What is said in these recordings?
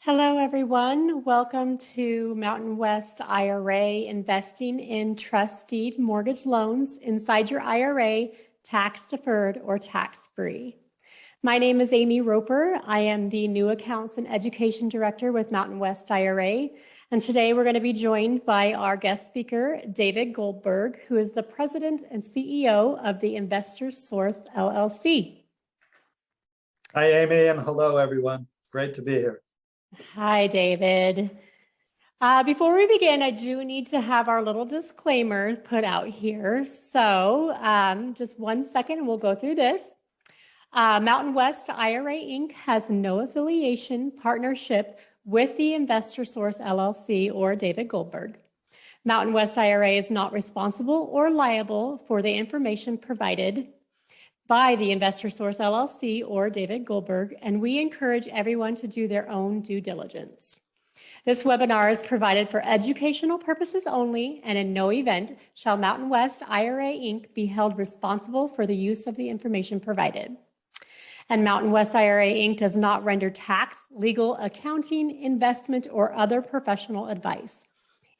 Hello, everyone. Welcome to Mountain West IRA, investing in trust deed mortgage loans inside your IRA, tax deferred or tax free. My name is Amie Roper. I am the New Accounts and Education Director with Mountain West IRA. And today we're going to be joined by our guest speaker, David Goldberg, who is the President and CEO of the Investors Source LLC. Hi, Amie, and hello, everyone. Great to be here. Hi, David. Before we begin, I do need to have our little disclaimer put out here. So just 1 second and we'll go through this. Mountain West IRA Inc. has no affiliation, partnership with the Investors Source LLC or David Goldberg. Mountain West IRA is not responsible or liable for the information provided by the Investors Source LLC or David Goldberg, and we encourage everyone to do their own due diligence. This webinar is provided for educational purposes only, and in no event shall Mountain West IRA Inc. be held responsible for the use of the information provided. And Mountain West IRA Inc. does not render tax, legal, accounting, investment, or other professional advice.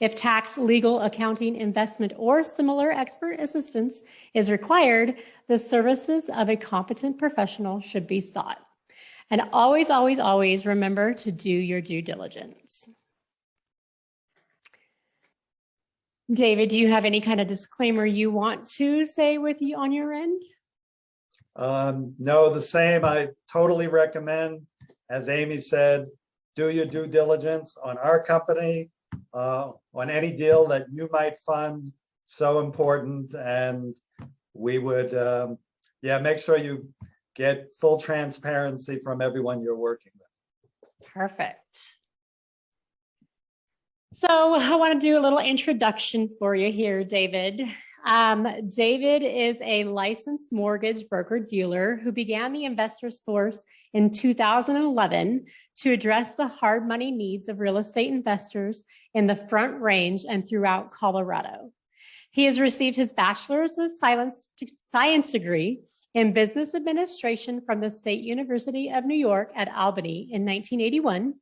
If tax, legal, accounting, investment, or similar expert assistance is required, the services of a competent professional should be sought. And always, always, always remember to do your due diligence. David, do you have any kind of disclaimer you want to say with you on your end? No, the same. I totally recommend, as Amie said, do your due diligence on our company, on any deal that you might fund. So important, and we would make sure you get full transparency from everyone you're working with. Perfect. So I want to do a little introduction for you here, David. David is a licensed mortgage broker dealer who began the Investors Source in 2011 to address the hard money needs of real estate investors in the Front Range and throughout Colorado. He has received his Bachelor's of Science degree in Business Administration from the State University of New York at Albany in 1981.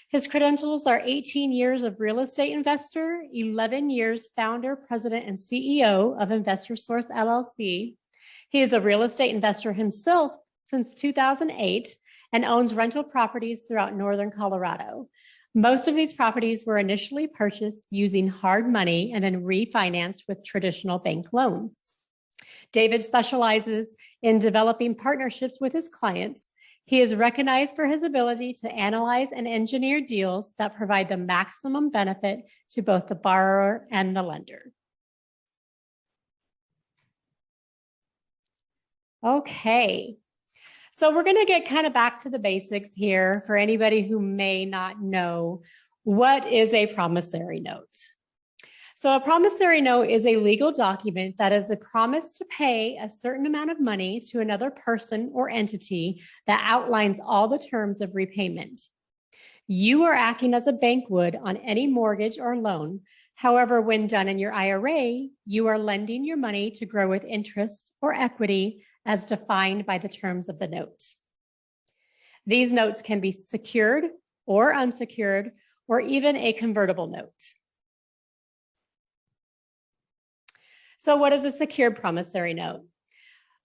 His credentials are 18 years of real estate investor, 11 years founder, president, and CEO of Investors Source LLC. He is a real estate investor himself since 2008 and owns rental properties throughout northern Colorado. Most of these properties were initially purchased using hard money and then refinanced with traditional bank loans. David specializes in developing partnerships with his clients. He is recognized for his ability to analyze and engineer deals that provide the maximum benefit to both the borrower and the lender. Okay, so we're going to get kind of back to the basics here for anybody who may not know what is a promissory note. So a promissory note is a legal document that is a promise to pay a certain amount of money to another person or entity that outlines all the terms of repayment. You are acting as a bank would on any mortgage or loan. However, when done in your IRA, you are lending your money to grow with interest or equity as defined by the terms of the note. These notes can be secured or unsecured, or even a convertible note. So what is a secured promissory note?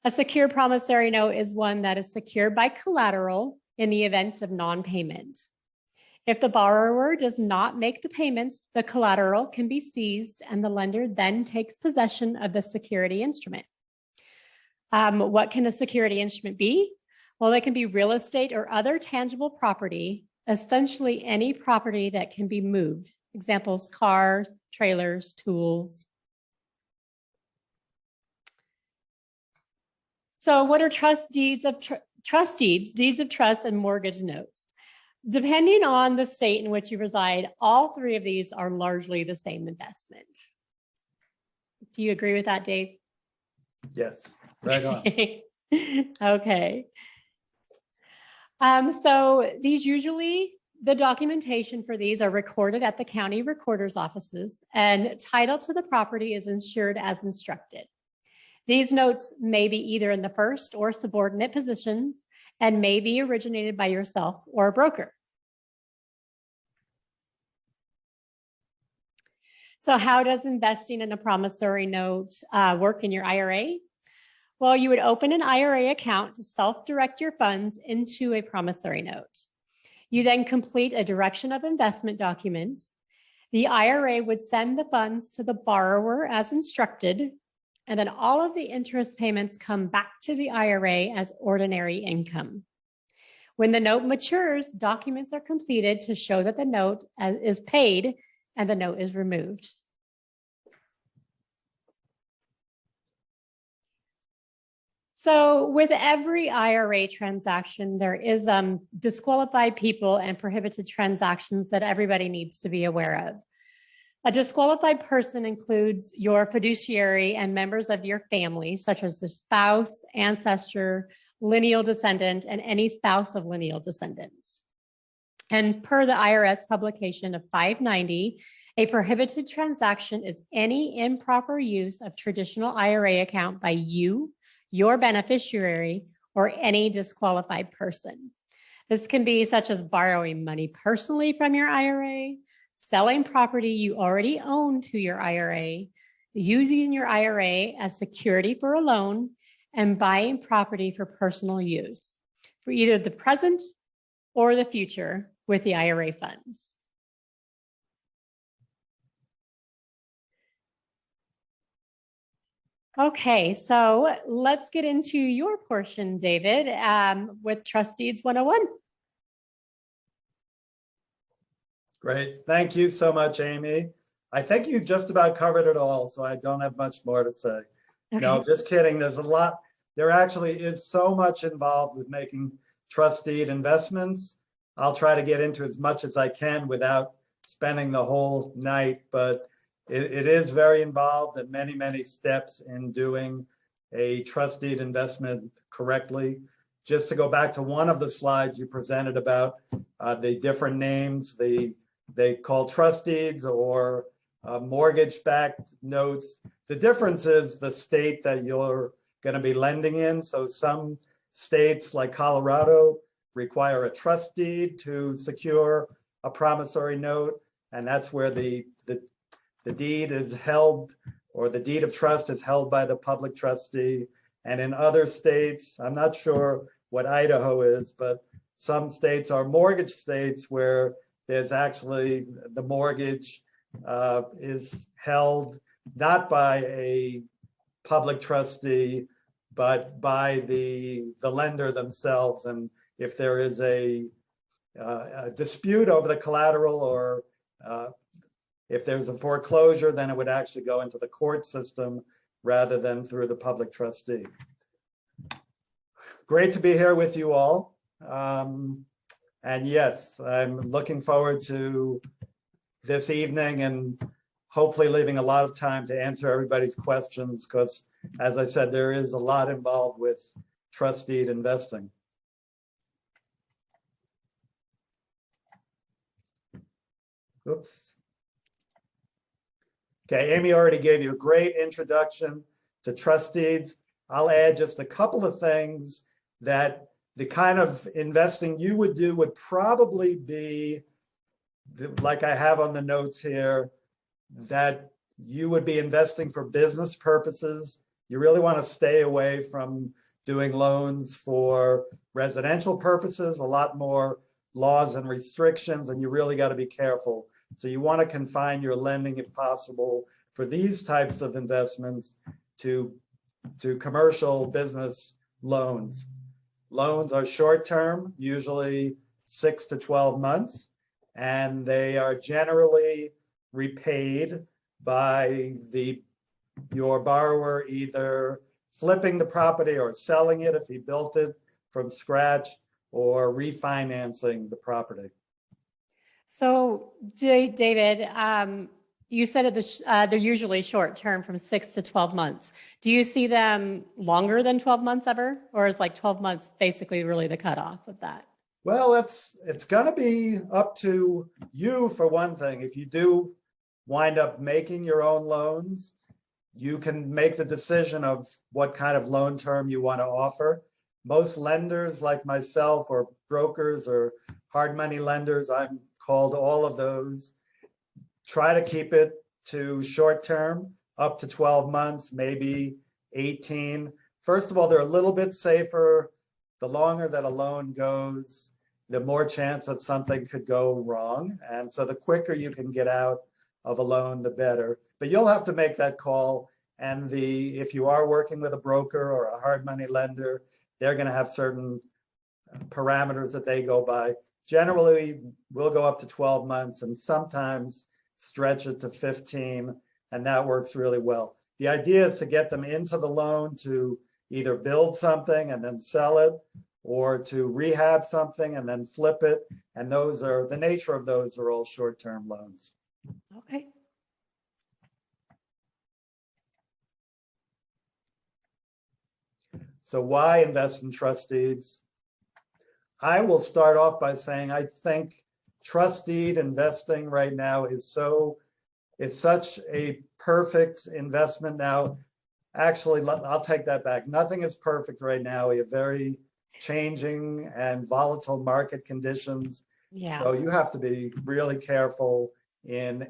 A secured promissory note is one that is secured by collateral in the event of non-payment. If the borrower does not make the payments, the collateral can be seized and the lender then takes possession of the security instrument. What can a security instrument be? Well, it can be real estate or other tangible property, essentially any property that can be moved. Examples, cars, trailers, tools. So what are trust deeds, deeds of trust, and mortgage notes? Depending on the state in which you reside, all three of these are largely the same investment. Do you agree with that, Dave? Yes, right on. Okay. So these usually, the documentation for these are recorded at the county recorder's offices, and title to the property is insured as instructed. These notes may be either in the first or subordinate positions and may be originated by yourself or a broker. So how does investing in a promissory note work in your IRA? Well, you would open an IRA account to self-direct your funds into a promissory note. You then complete a direction of investment document. The IRA would send the funds to the borrower as instructed, and then all of the interest payments come back to the IRA as ordinary income. When the note matures, documents are completed to show that the note is paid and the note is removed. So with every IRA transaction, there is disqualified people and prohibited transactions that everybody needs to be aware of. A disqualified person includes your fiduciary and members of your family, such as the spouse, ancestor, lineal descendant, and any spouse of lineal descendants. And per the IRS publication of 590, a prohibited transaction is any improper use of traditional IRA account by you, your beneficiary, or any disqualified person. This can be such as borrowing money personally from your IRA, selling property you already own to your IRA, using your IRA as security for a loan, and buying property for personal use for either the present or the future with the IRA funds. Okay, so let's get into your portion, David, with Trust Deeds 101. Great. Thank you so much, Amy. I think you just about covered it all, so I don't have much more to say. Okay. No, just kidding. There's a lot. There actually is so much involved with making trust deed investments. I'll try to get into as much as I can without spending the whole night, but it is very involved and many, many steps in doing a trust deed investment correctly. Just to go back to one of the slides you presented about the different names, they call trust deeds or mortgage-backed notes. The difference is the state that you're going to be lending in. So some states like Colorado require a trust deed to secure a promissory note, and that's where the deed is held, or the deed of trust is held by the public trustee. And in other states, I'm not sure what Idaho is, but some states are mortgage states where there's actually the mortgage is held not by a public trustee, but by the lender themselves. And if there is a dispute over the collateral, or if there's a foreclosure, then it would actually go into the court system rather than through the public trustee. Great to be here with you all. And yes, I'm looking forward to this evening and hopefully leaving a lot of time to answer everybody's questions, because as I said, there is a lot involved with trust deed investing. Oops. Okay, Amy already gave you a great introduction to trust deeds. I'll add just a couple of things that the kind of investing you would do would probably be, like I have on the notes here, that you would be investing for business purposes. You really want to stay away from doing loans for residential purposes, a lot more laws and restrictions, and you really got to be careful. So you want to confine your lending, if possible, for these types of investments to commercial business loans. Loans are short-term, usually 6 to 12 months, and they are generally repaid by your borrower either flipping the property or selling it if he built it from scratch, or refinancing the property. So, David, you said that they're usually short-term from 6 to 12 months. Do you see them longer than 12 months ever? Or is like 12 months basically really the cutoff of that? Well, it's going to be up to you for one thing. If you do wind up making your own loans, you can make the decision of what kind of loan term you want to offer. Most lenders like myself, or brokers or hard money lenders, I'm called all of those, try to keep it to short-term, up to 12 months, maybe 18. First of all, they're a little bit safer. The longer that a loan goes, the more chance that something could go wrong. And so the quicker you can get out of a loan, the better. But you'll have to make that call. And if you are working with a broker or a hard money lender, they're going to have certain parameters that they go by. Generally, we'll go up to 12 months and sometimes stretch it to 15, and that works really well. The idea is to get them into the loan to either build something and then sell it, or to rehab something and then flip it. And the nature of those are all short-term loans. Okay. So why invest in trust deeds? I will start off by saying I think trust deed investing right now is such a perfect investment. Now, actually, I'll take that back. Nothing is perfect right now. We have very changing and volatile market conditions. Yeah. So you have to be really careful in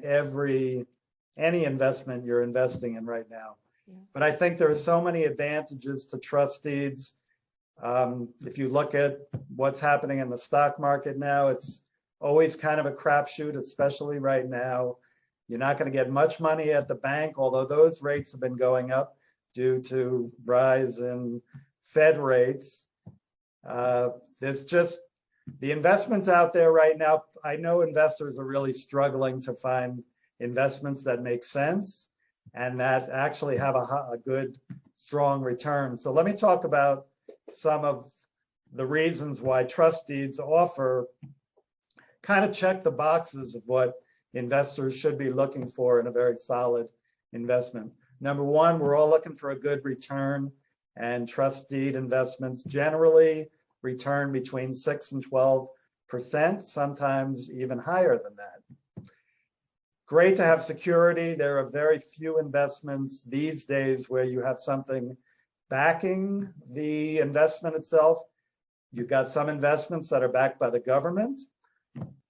any investment you're investing in right now. Yeah. But I think there are so many advantages to trust deeds. If you look at what's happening in the stock market now, it's always kind of a crapshoot, especially right now. You're not going to get much money at the bank, although those rates have been going up due to rise in Fed rates. There's just the investments out there right now. I know investors are really struggling to find investments that make sense and that actually have a good, strong return. So let me talk about some of the reasons why trust deeds kind of check the boxes of what investors should be looking for in a very solid investment. Number one, we're all looking for a good return, and trust deed investments generally return between 6 and 12%, sometimes even higher than that. Great to have security. There are very few investments these days where you have something backing the investment itself. You've got some investments that are backed by the government,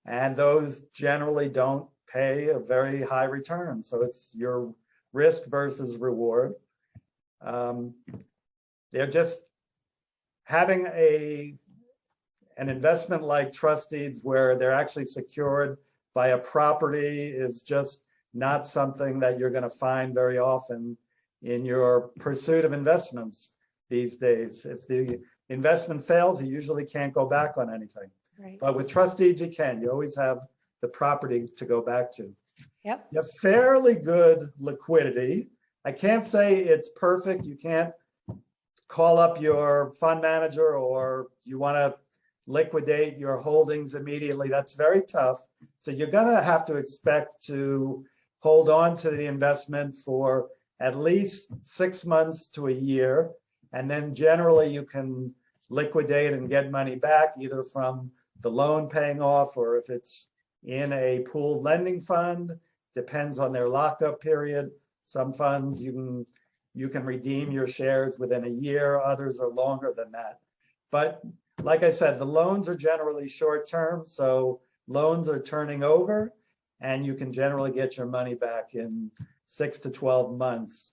and those generally don't pay a very high return. So it's your risk versus reward. They're just having an investment like trust deeds where they're actually secured by a property is just not something that you're going to find very often in your pursuit of investments these days. If the investment fails, you usually can't go back on anything. Right. But with trust deeds, you can. You always have the property to go back to. Yep. You have fairly good liquidity. I can't say it's perfect. You can't call up your fund manager or you want to liquidate your holdings immediately. That's very tough. So you're going to have to expect to hold on to the investment for at least 6 months to a year. And then generally you can liquidate and get money back either from the loan paying off or if it's in a pooled lending fund, depends on their lockup period. Some funds you can redeem your shares within a year, others are longer than that. But like I said, the loans are generally short term, so loans are turning over and you can generally get your money back in 6 to 12 months,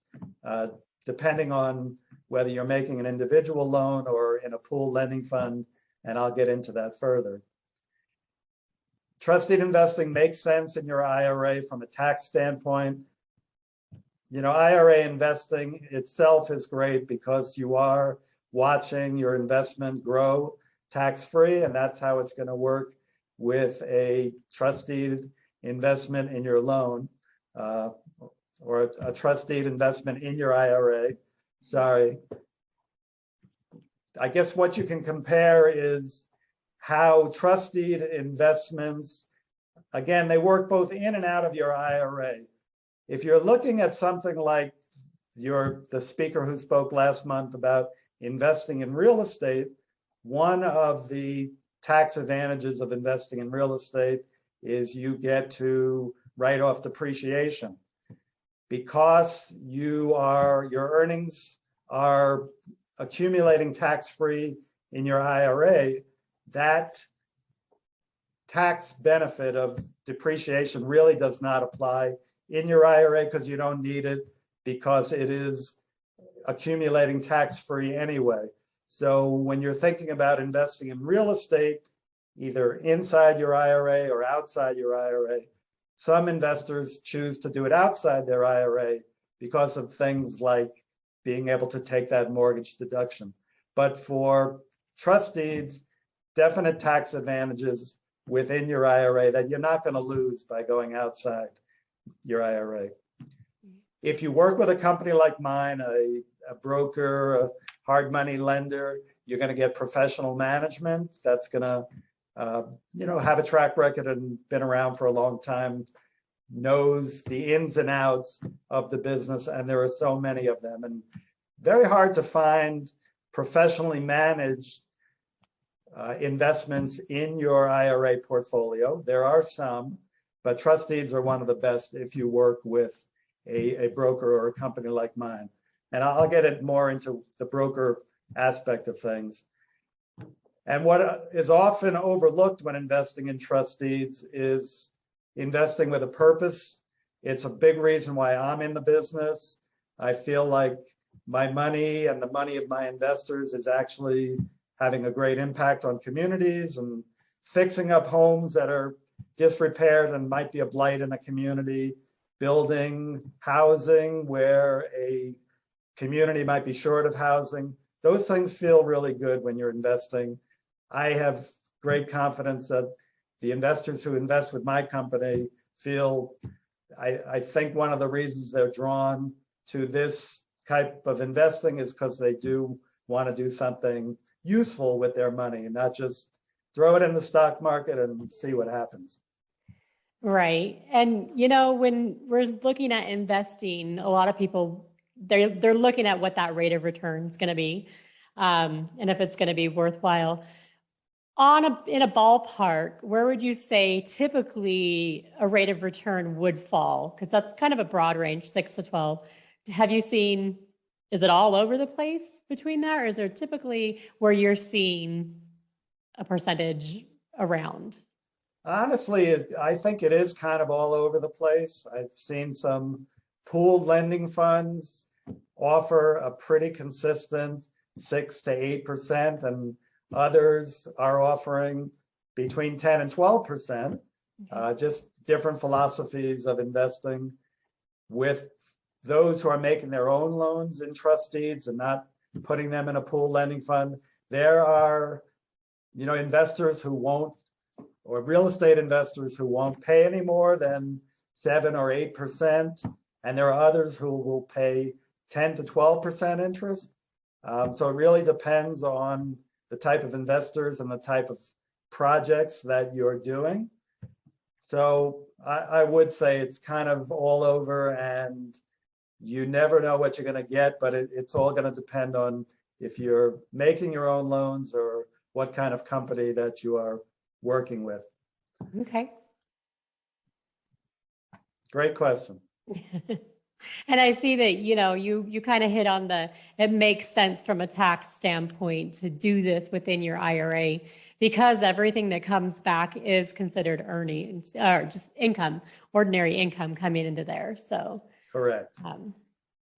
depending on whether you're making an individual loan or in a pooled lending fund, and I'll get into that further. Trusted investing makes sense in your IRA from a tax standpoint. You know, IRA investing itself is great because you are watching your investment grow tax-free, and that's how it's going to work with a trusted investment in your loan or a trusted investment in your IRA. Sorry. I guess what you can compare is how trusted investments, again, they work both in and out of your IRA. If you're looking at something like the speaker who spoke last month about investing in real estate, one of the tax advantages of investing in real estate is you get to write off depreciation. Because your earnings are accumulating tax-free in your IRA, that tax benefit of depreciation really does not apply in your IRA because you don't need it, because it is accumulating tax-free anyway. So when you're thinking about investing in real estate, either inside your IRA or outside your IRA, some investors choose to do it outside their IRA because of things like being able to take that mortgage deduction. But for trust deeds, definite tax advantages within your IRA that you're not going to lose by going outside your IRA. If you work with a company like mine, a broker, a hard money lender, you're going to get professional management that's going to have a track record and been around for a long time, knows the ins and outs of the business, and there are so many of them, and very hard to find professionally managed investments in your IRA portfolio. There are some, but trust deeds are one of the best if you work with a broker or a company like mine. And I'll get it more into the broker aspect of things. And what is often overlooked when investing in trust deeds is investing with a purpose. It's a big reason why I'm in the business. I feel like my money and the money of my investors is actually having a great impact on communities and fixing up homes that are disrepaired and might be a blight in a community, building housing where a community might be short of housing. Those things feel really good when you're investing. I have great confidence that the investors who invest with my company feel, I think one of the reasons they're drawn to this type of investing is because they do want to do something useful with their money and not just throw it in the stock market and see what happens. Right. And, when we're looking at investing, a lot of people, they're looking at what that rate of return is going to be, and if it's going to be worthwhile. In a ballpark, where would you say typically a rate of return would fall? Because that's kind of a broad range, 6 to 12. Have you seen, is it all over the place between that, or is there typically where you're seeing a percentage around? Honestly, I think it is kind of all over the place. I've seen some pooled lending funds offer a pretty consistent 6 to 8%, and others are offering between 10 and 12%, just different philosophies of investing. With those who are making their own loans in trust deeds and not putting them in a pooled lending fund, there are, investors who won't, or real estate investors who won't pay any more than 7 or 8%. And there are others who will pay 10 to 12% interest. So it really depends on the type of investors and the type of projects that you're doing. So I would say it's kind of all over, and you never know what you're going to get, but it's all going to depend on if you're making your own loans or what kind of company that you are working with. Okay. Great question. And I see that, you kind of hit on it makes sense from a tax standpoint to do this within your IRA, because everything that comes back is considered earnings or just income, ordinary income coming into there. So correct.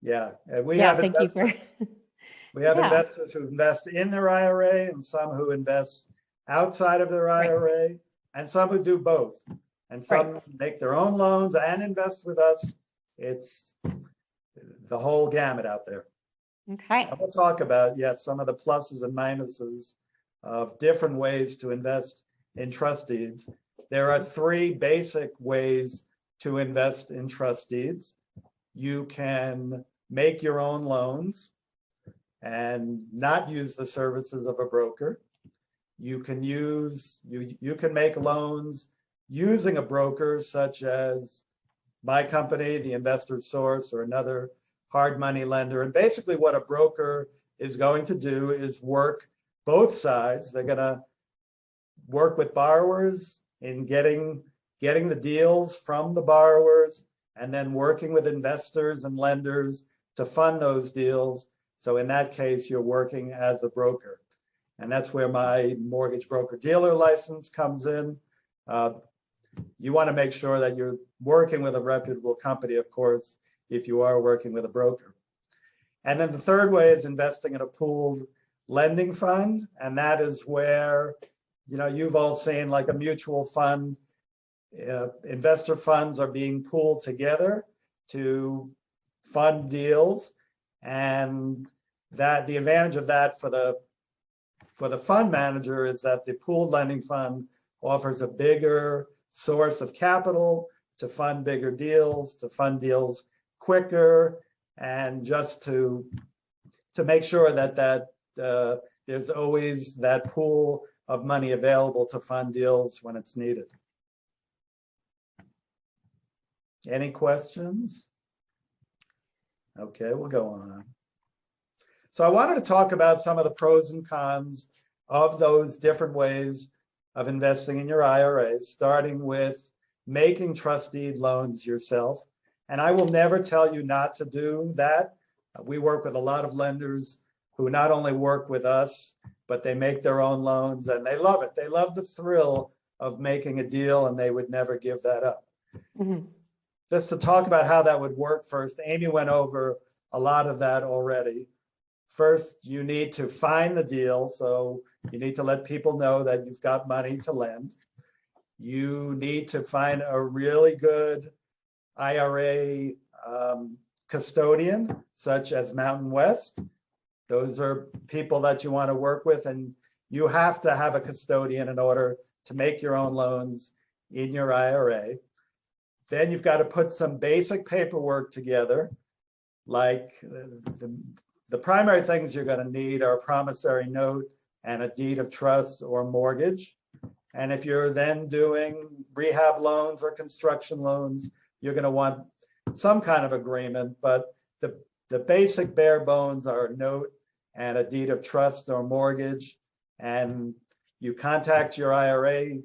Yeah. And we have investors, we have investors who invest in their IRA and some who invest outside of their IRA, and some who do both, and some make their own loans and invest with us. It's the whole gamut out there. Okay. And we'll talk about, some of the pluses and minuses of different ways to invest in trust deeds. There are 3 basic ways to invest in trust deeds. You can make your own loans and not use the services of a broker. You can make loans using a broker, such as my company, the Investors Source, or another hard money lender. And basically what a broker is going to do is work both sides. They're going to work with borrowers in getting the deals from the borrowers, and then working with investors and lenders to fund those deals. So in that case, you're working as a broker. And that's where my mortgage broker dealer license comes in. you want to make sure that you're working with a reputable company, of course, if you are working with a broker. And then the third way is investing in a pooled lending fund. And that is where, you've all seen like a mutual fund, investor funds are being pooled together to fund deals. And that the advantage of that for the fund manager is that the pooled lending fund offers a bigger source of capital to fund bigger deals, to fund deals quicker, and just to make sure that there's always that pool of money available to fund deals when it's needed. Any questions? Okay, we'll go on. So I wanted to talk about some of the pros and cons of those different ways of investing in your IRA, starting with making trust deed loans yourself. And I will never tell you not to do that. We work with a lot of lenders who not only work with us, but they make their own loans and they love it. They love the thrill of making a deal and they would never give that up. Mm-hmm. Just to talk about how that would work first, Amie went over a lot of that already. First, you need to find the deal. So you need to let people know that you've got money to lend. You need to find a really good IRA custodian, such as Mountain West. Those are people that you want to work with, and you have to have a custodian in order to make your own loans in your IRA. Then you've got to put some basic paperwork together, like the primary things you're going to need are a promissory note and a deed of trust or mortgage. And if you're then doing rehab loans or construction loans, you're going to want some kind of agreement, but the basic bare bones are a note and a deed of trust or mortgage. And you contact your IRA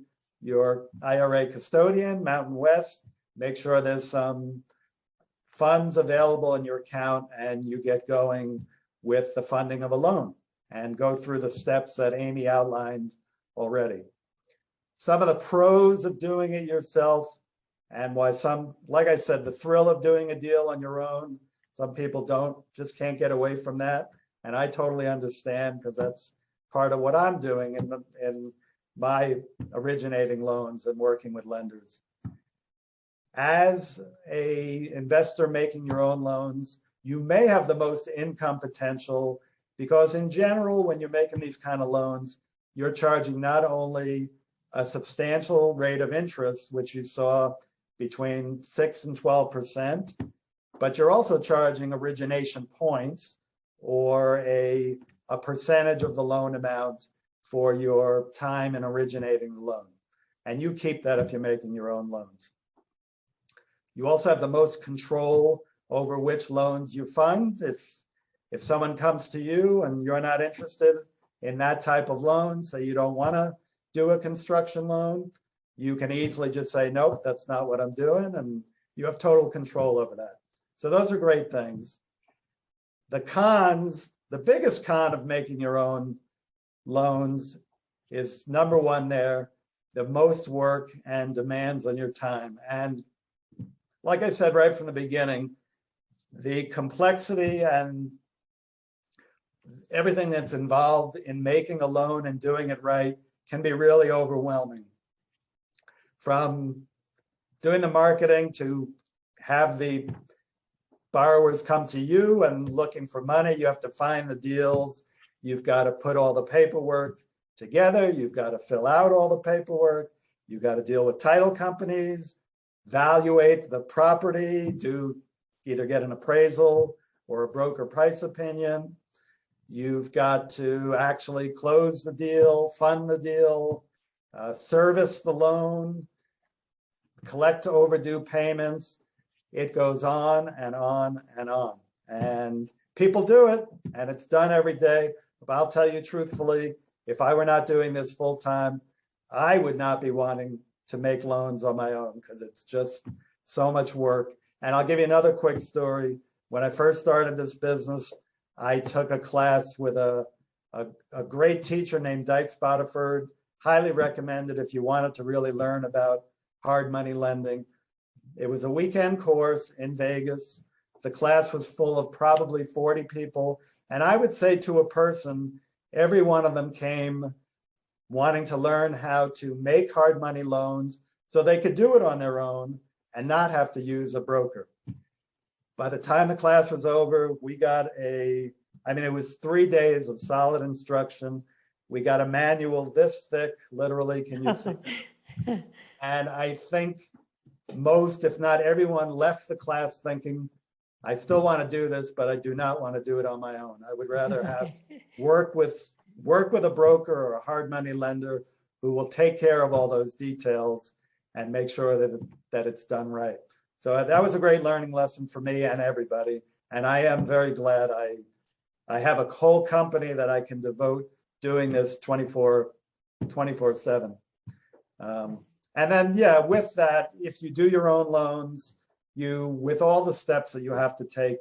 custodian, Mountain West, make sure there's some funds available in your account, and you get going with the funding of a loan and go through the steps that Amie outlined already. Some of the pros of doing it yourself, and why some, like I said, the thrill of doing a deal on your own, some people just can't get away from that. And I totally understand, because that's part of what I'm doing in my originating loans and working with lenders. As an investor making your own loans, you may have the most income potential, because in general, when you're making these kind of loans, you're charging not only a substantial rate of interest, which you saw between 6 and 12%, but you're also charging origination points, or a percentage of the loan amount for your time in originating the loan. And you keep that if you're making your own loans. You also have the most control over which loans you fund. If someone comes to you and you're not interested in that type of loan, so you don't want to do a construction loan, you can easily just say, nope, that's not what I'm doing. And you have total control over that. So those are great things. The cons, the biggest con of making your own loans is number one there, the most work and demands on your time. And like I said right from the beginning, the complexity and everything that's involved in making a loan and doing it right can be really overwhelming. From doing the marketing to have the borrowers come to you and looking for money, you have to find the deals. You've got to put all the paperwork together. You've got to fill out all the paperwork. You've got to deal with title companies, evaluate the property, either get an appraisal or a broker price opinion. You've got to actually close the deal, fund the deal, service the loan, collect overdue payments. It goes on and on and on. And people do it, and it's done every day. But I'll tell you truthfully, if I were not doing this full time, I would not be wanting to make loans on my own, because it's just so much work. And I'll give you another quick story. When I first started this business, I took a class with a great teacher named Dyke Spotiford. Highly recommended if you wanted to really learn about hard money lending. It was a weekend course in Vegas. The class was full of probably 40 people. And I would say to a person, every one of them came wanting to learn how to make hard money loans so they could do it on their own and not have to use a broker. By the time the class was over, we got it was 3 days of solid instruction. We got a manual this thick, literally, can you see? And I think most, if not everyone, left the class thinking, I still want to do this, but I do not want to do it on my own. I would rather have work with a broker or a hard money lender who will take care of all those details and make sure that it's done right. So that was a great learning lesson for me and everybody. And I am very glad I have a whole company that I can devote doing this 24/7. And then, yeah, with that, if you do your own loans, with all the steps that you have to take,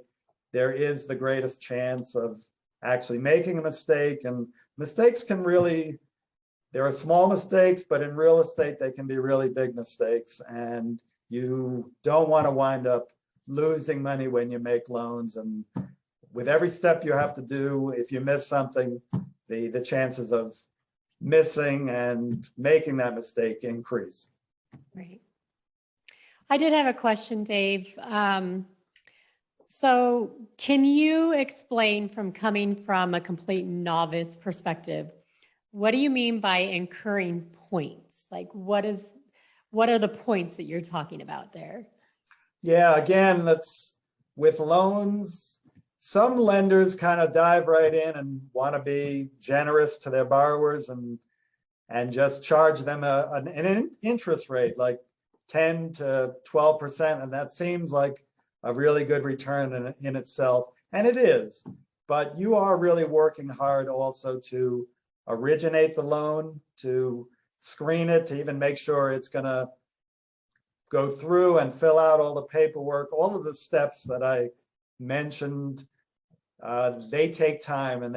there is the greatest chance of actually making a mistake. And mistakes can really, there are small mistakes, but in real estate, they can be really big mistakes. And you don't want to wind up losing money when you make loans. And with every step you have to do, if you miss something, the chances of missing and making that mistake increase. Right. I did have a question, Dave. So can you explain, from coming from a complete novice perspective, what do you mean by incurring points? Like what are the points that you're talking about there? Yeah, again, that's with loans. Some lenders kind of dive right in and want to be generous to their borrowers and just charge them an interest rate like 10 to 12%. And that seems like a really good return in itself. And it is, but you are really working hard also to originate the loan, to screen it, to even make sure it's going to go through and fill out all the paperwork. All of the steps that I mentioned, they take time, and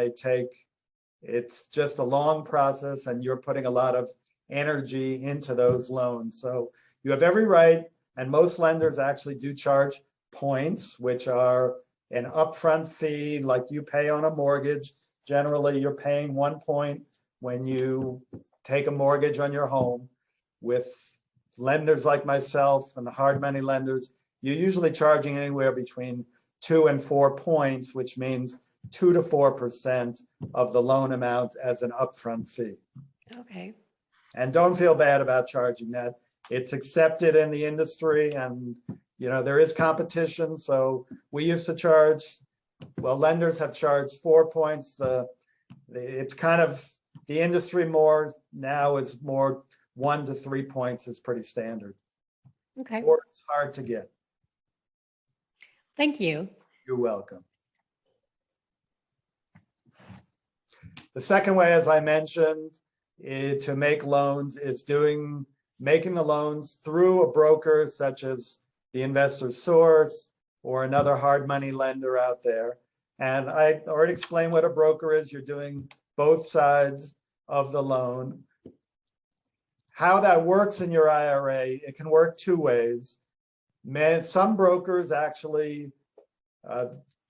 it's just a long process, and you're putting a lot of energy into those loans. So you have every right, and most lenders actually do charge points, which are an upfront fee like you pay on a mortgage. Generally, you're paying 1 point when you take a mortgage on your home. With lenders like myself and the hard money lenders, you're usually charging anywhere between 2 and 4 points, which means 2 to 4% of the loan amount as an upfront fee. Okay. And don't feel bad about charging that. It's accepted in the industry, and there is competition. So we used to charge, well, lenders have charged 4 points. It's kind of the industry more now is more 1 to 3 points is pretty standard. Okay. Or it's hard to get. Thank you. You're welcome. The second way, as I mentioned, to make loans is making the loans through a broker such as the Investors Source or another hard money lender out there. And I already explained what a broker is. You're doing both sides of the loan. How that works in your IRA, it can work 2 ways. Some brokers actually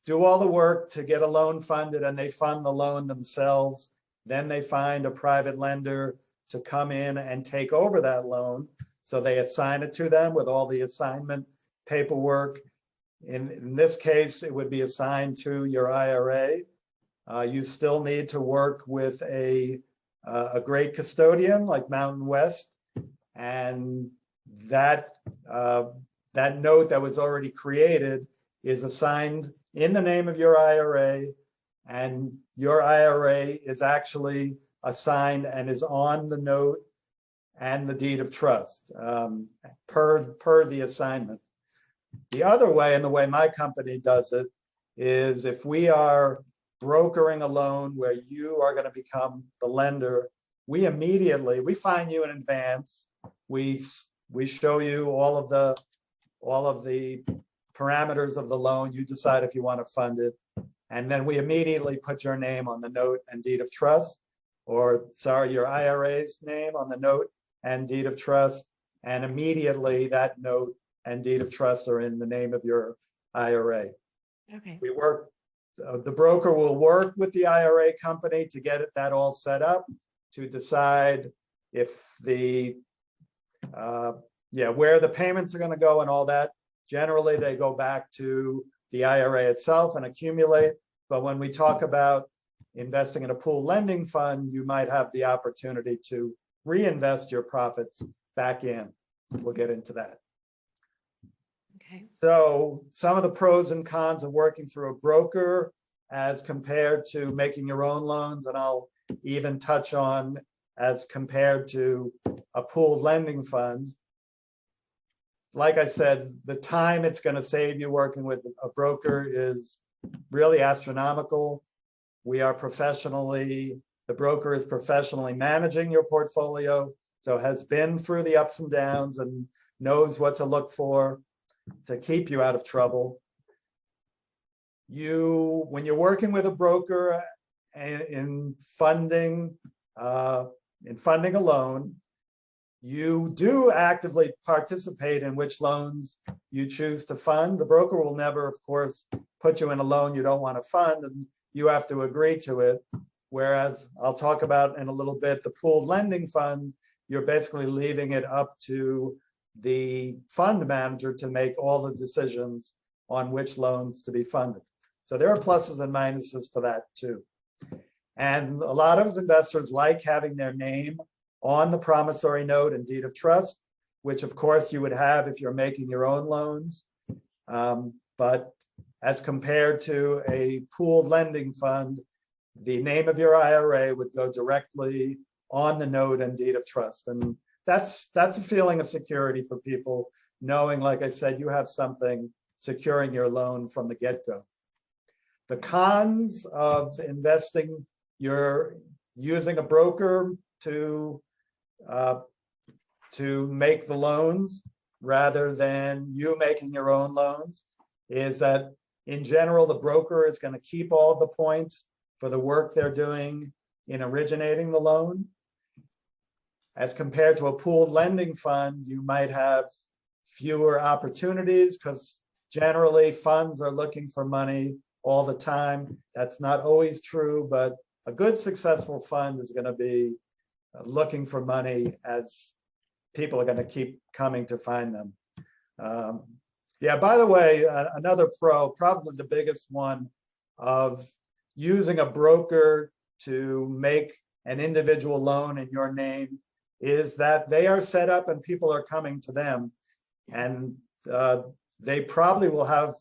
do all the work to get a loan funded, and they fund the loan themselves. Then they find a private lender to come in and take over that loan. So they assign it to them with all the assignment paperwork. In this case, it would be assigned to your IRA. You still need to work with a great custodian like Mountain West, and that note that was already created is assigned in the name of your IRA, and your IRA is actually assigned and is on the note and the deed of trust per the assignment. The other way, and the way my company does it, is if we are brokering a loan where you are going to become the lender, we find you in advance. We show you all of the parameters of the loan. You decide if you want to fund it, and then we immediately put your name on the note and deed of trust, or your IRA's name on the note and deed of trust. and immediately that note and deed of trust are in the name of your IRA. Okay. We work, the broker will work with the IRA company to get that all set up, to decide if the, where the payments are going to go and all that. Generally, they go back to the IRA itself and accumulate. But when we talk about investing in a pool lending fund, you might have the opportunity to reinvest your profits back in. We'll get into that. Okay. So some of the pros and cons of working through a broker as compared to making your own loans, and I'll even touch on as compared to a pooled lending fund. Like I said, the time it's going to save you working with a broker is really astronomical. We are professionally, the broker is professionally managing your portfolio, so has been through the ups and downs and knows what to look for to keep you out of trouble. When you're working with a broker in funding a loan, you do actively participate in which loans you choose to fund. The broker will never, of course, put you in a loan you don't want to fund, and you have to agree to it. Whereas I'll talk about in a little bit, the pooled lending fund, you're basically leaving it up to the fund manager to make all the decisions on which loans to be funded. So there are pluses and minuses to that too. And a lot of investors like having their name on the promissory note and deed of trust, which of course you would have if you're making your own loans. But as compared to a pooled lending fund, the name of your IRA would go directly on the note and deed of trust. And that's a feeling of security for people, knowing, like I said, you have something securing your loan from the get-go. The cons of investing, you're using a broker to make the loans rather than you making your own loans, is that in general, the broker is going to keep all the points for the work they're doing in originating the loan. As compared to a pooled lending fund, you might have fewer opportunities because generally funds are looking for money all the time. That's not always true, but a good successful fund is going to be looking for money as people are going to keep coming to find them. Yeah, by the way, another pro, probably the biggest one, of using a broker to make an individual loan in your name is that they are set up and people are coming to them, and they probably will have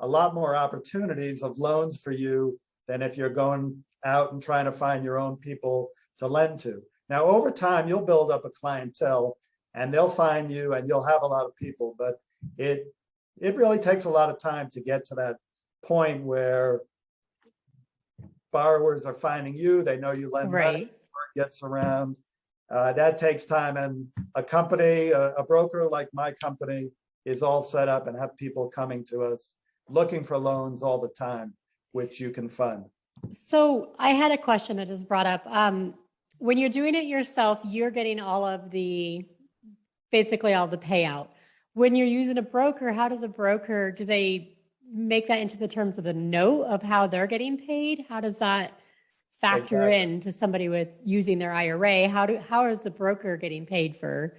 a lot more opportunities of loans for you than if you're going out and trying to find your own people to lend to. Now, over time, you'll build up a clientele and they'll find you and you'll have a lot of people, but it really takes a lot of time to get to that point where borrowers are finding you, they know you lend money, word gets around. That takes time, and a company, a broker like my company is all set up and have people coming to us looking for loans all the time, which you can fund. So I had a question that is brought up. When you're doing it yourself, you're getting basically all the payout. When you're using a broker, how does a broker, do they make that into the terms of the note of how they're getting paid? How does that factor in to somebody with using their IRA? How is the broker getting paid for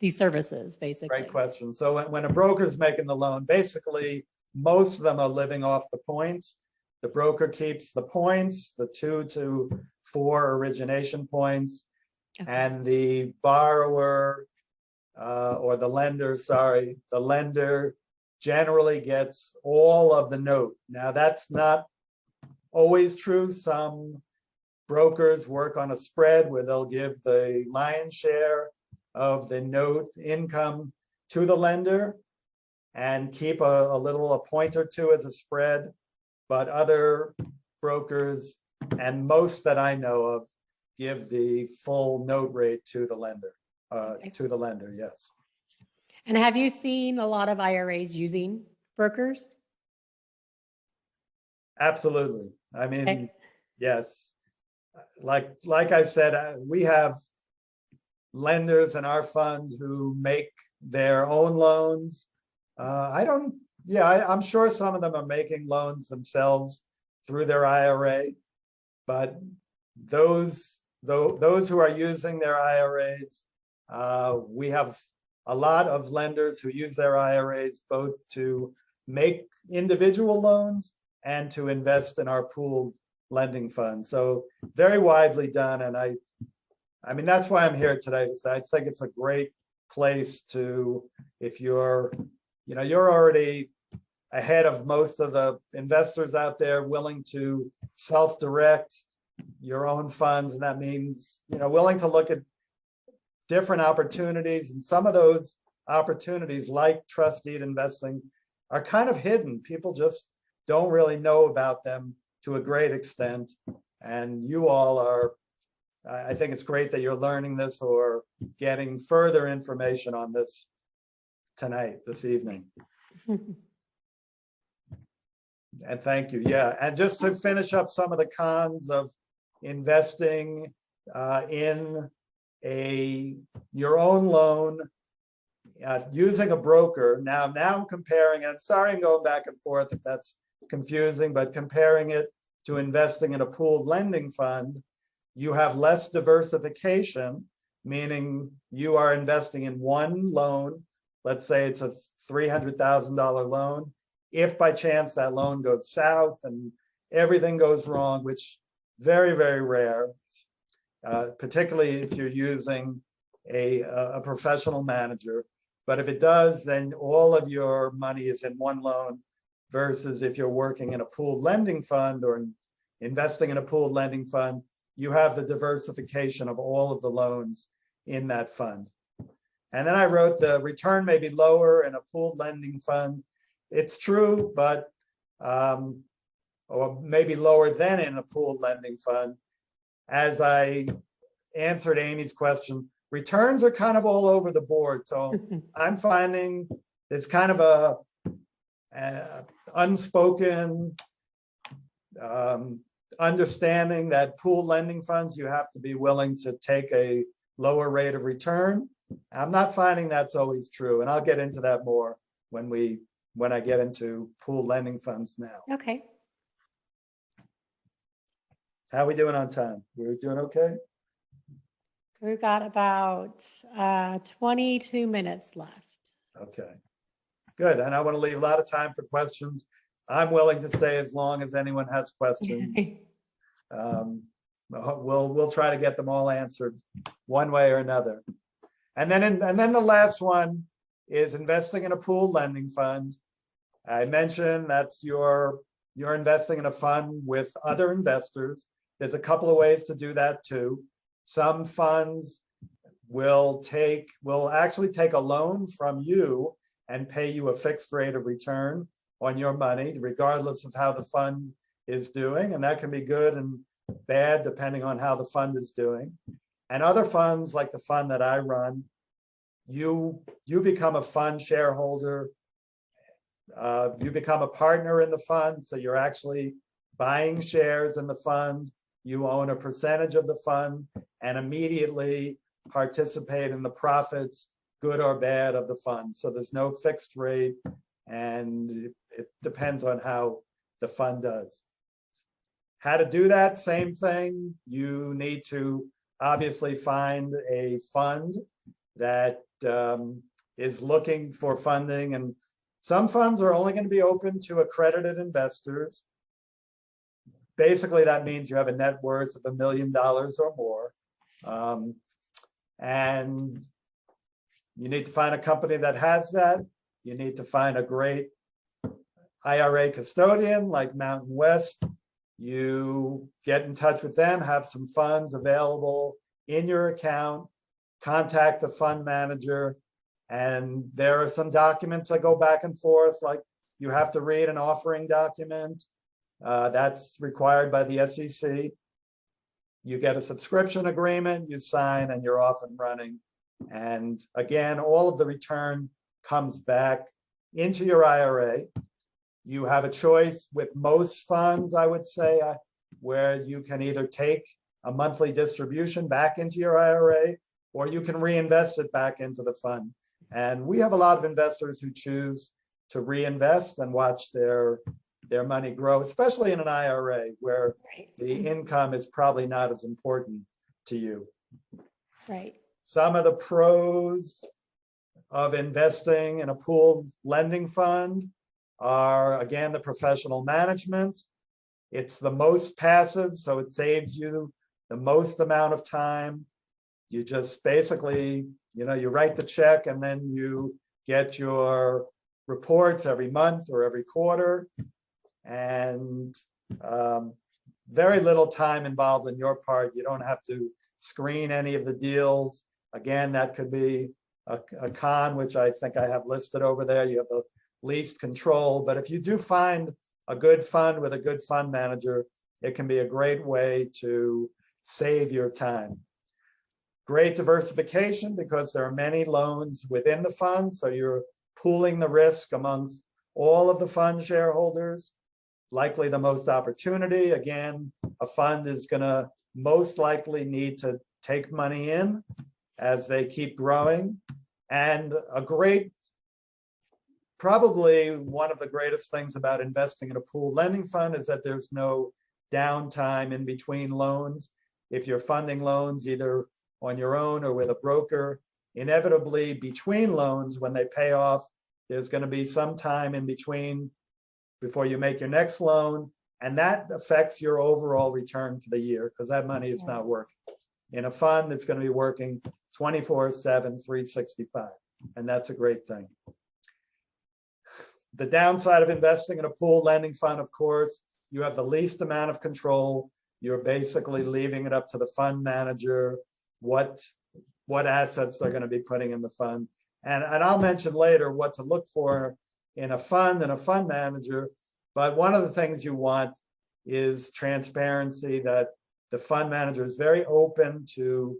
these services, basically? Great question. So when a broker is making the loan, basically most of them are living off the points. The broker keeps the points, the 2 to 4 origination points, and the borrower or the lender, the lender generally gets all of the note. Now, that's not always true. Some brokers work on a spread where they'll give the lion's share of the note income to the lender and keep a point or two as a spread. But other brokers, and most that I know of, give the full note rate to the lender. Yes. And have you seen a lot of IRAs using brokers? Absolutely. I mean, yes. Like I said, we have, lenders in our fund who make their own loans. I'm sure some of them are making loans themselves through their IRA, but those who are using their IRAs, we have a lot of lenders who use their IRAs both to make individual loans and to invest in our pooled lending fund. So very widely done. And I mean, that's why I'm here today to say, I think it's a great place to, if you're already ahead of most of the investors out there willing to self-direct your own funds. And that means, willing to look at different opportunities. And some of those opportunities, like trust deed investing, are kind of hidden. People just don't really know about them to a great extent. And you all are, I think it's great that you're learning this or getting further information on this tonight, this evening. And thank you. Yeah. And just to finish up some of the cons of investing in your own loan using a broker. Now I'm comparing, and sorry I'm going back and forth if that's confusing, but comparing it to investing in a pooled lending fund, you have less diversification, meaning you are investing in one loan. Let's say it's a $300,000 loan. If by chance that loan goes south and everything goes wrong, which very, very rare, particularly if you're using a professional manager. But if it does, then all of your money is in one loan versus if you're working in a pooled lending fund or investing in a pooled lending fund, you have the diversification of all of the loans in that fund. And then I wrote the return may be lower in a pooled lending fund. It's true, but or maybe lower than in a pooled lending fund. As I answered Amy's question, returns are kind of all over the board. So I'm finding it's kind of a unspoken understanding that pooled lending funds, you have to be willing to take a lower rate of return. I'm not finding that's always true. And I'll get into that more when I get into pooled lending funds now. Okay. How are we doing on time? We're doing okay? We've got about 22 minutes left. Okay, good. And I want to leave a lot of time for questions. I'm willing to stay as long as anyone has questions. We'll try to get them all answered one way or another. And then the last one is investing in a pooled lending fund. I mentioned that's you're investing in a fund with other investors. There's a couple of ways to do that too. Some funds will actually take a loan from you and pay you a fixed rate of return on your money, regardless of how the fund is doing. And that can be good and bad depending on how the fund is doing. And other funds, like the fund that I run, you become a fund shareholder. You become a partner in the fund. So you're actually buying shares in the fund. You own a percentage of the fund and immediately participate in the profits, good or bad, of the fund. So there's no fixed rate, and it depends on how the fund does. How to do that? Same thing. You need to obviously find a fund that is looking for funding, and some funds are only going to be open to accredited investors. Basically, that means you have a net worth of $1 million or more. And you need to find a company that has that. You need to find a great IRA custodian like Mountain West. You get in touch with them, have some funds available in your account, contact the fund manager, and there are some documents that go back and forth, like you have to read an offering document. That's required by the SEC. You get a subscription agreement, you sign, and you're off and running. And again, all of the return comes back into your IRA. You have a choice with most funds, I would say, where you can either take a monthly distribution back into your IRA, or you can reinvest it back into the fund. And we have a lot of investors who choose to reinvest and watch their money grow, especially in an IRA where Right. the income is probably not as important to you. Right. Some of the pros of investing in a pooled lending fund are, again, the professional management. It's the most passive, so it saves you the most amount of time. You just basically, you write the check and then you get your reports every month or every quarter. And very little time involved on your part. You don't have to screen any of the deals. Again, that could be a con, which I think I have listed over there. You have the least control, but if you do find a good fund with a good fund manager, it can be a great way to save your time. Great diversification because there are many loans within the fund, so you're pooling the risk amongst all of the fund shareholders. Likely the most opportunity. Again, a fund is going to most likely need to take money in as they keep growing. And probably one of the greatest things about investing in a pooled lending fund is that there's no downtime in between loans. If you're funding loans either on your own or with a broker, inevitably between loans, when they pay off, there's going to be some time in between before you make your next loan. And that affects your overall return for the year because that money is not working. In a fund, it's going to be working 24/7, 365. And that's a great thing. The downside of investing in a pooled lending fund, of course, you have the least amount of control. You're basically leaving it up to the fund manager, what assets they're going to be putting in the fund. And I'll mention later what to look for in a fund and a fund manager. But one of the things you want is transparency, that the fund manager is very open to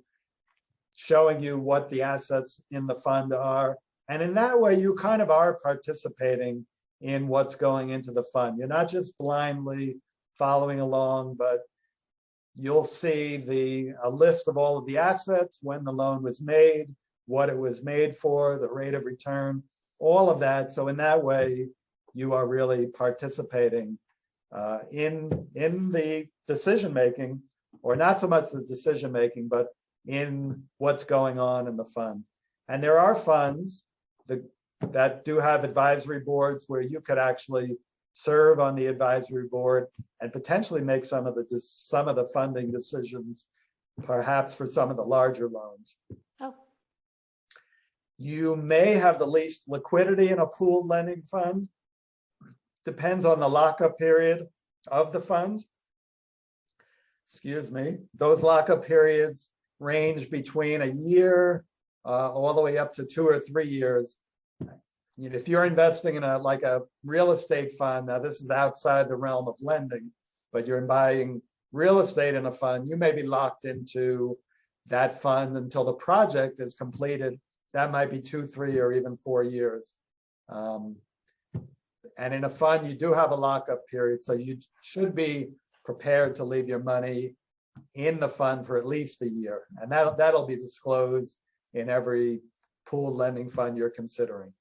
showing you what the assets in the fund are. And in that way, you kind of are participating in what's going into the fund. You're not just blindly following along, but you'll see a list of all of the assets, when the loan was made, what it was made for, the rate of return, all of that. So in that way, you are really participating in the decision-making, or not so much the decision-making, but in what's going on in the fund. And there are funds that do have advisory boards where you could actually serve on the advisory board and potentially make some of the funding decisions, perhaps for some of the larger loans. Oh. You may have the least liquidity in a pooled lending fund. Depends on the lockup period of the fund. Excuse me. Those lockup periods range between a year all the way up to 2 or 3 years. If you're investing in a real estate fund, now this is outside the realm of lending, but you're buying real estate in a fund, you may be locked into that fund until the project is completed. That might be 2, 3, or even 4 years. And in a fund, you do have a lockup period, so you should be prepared to leave your money in the fund for at least a year. And that'll be disclosed in every pooled lending fund you're considering.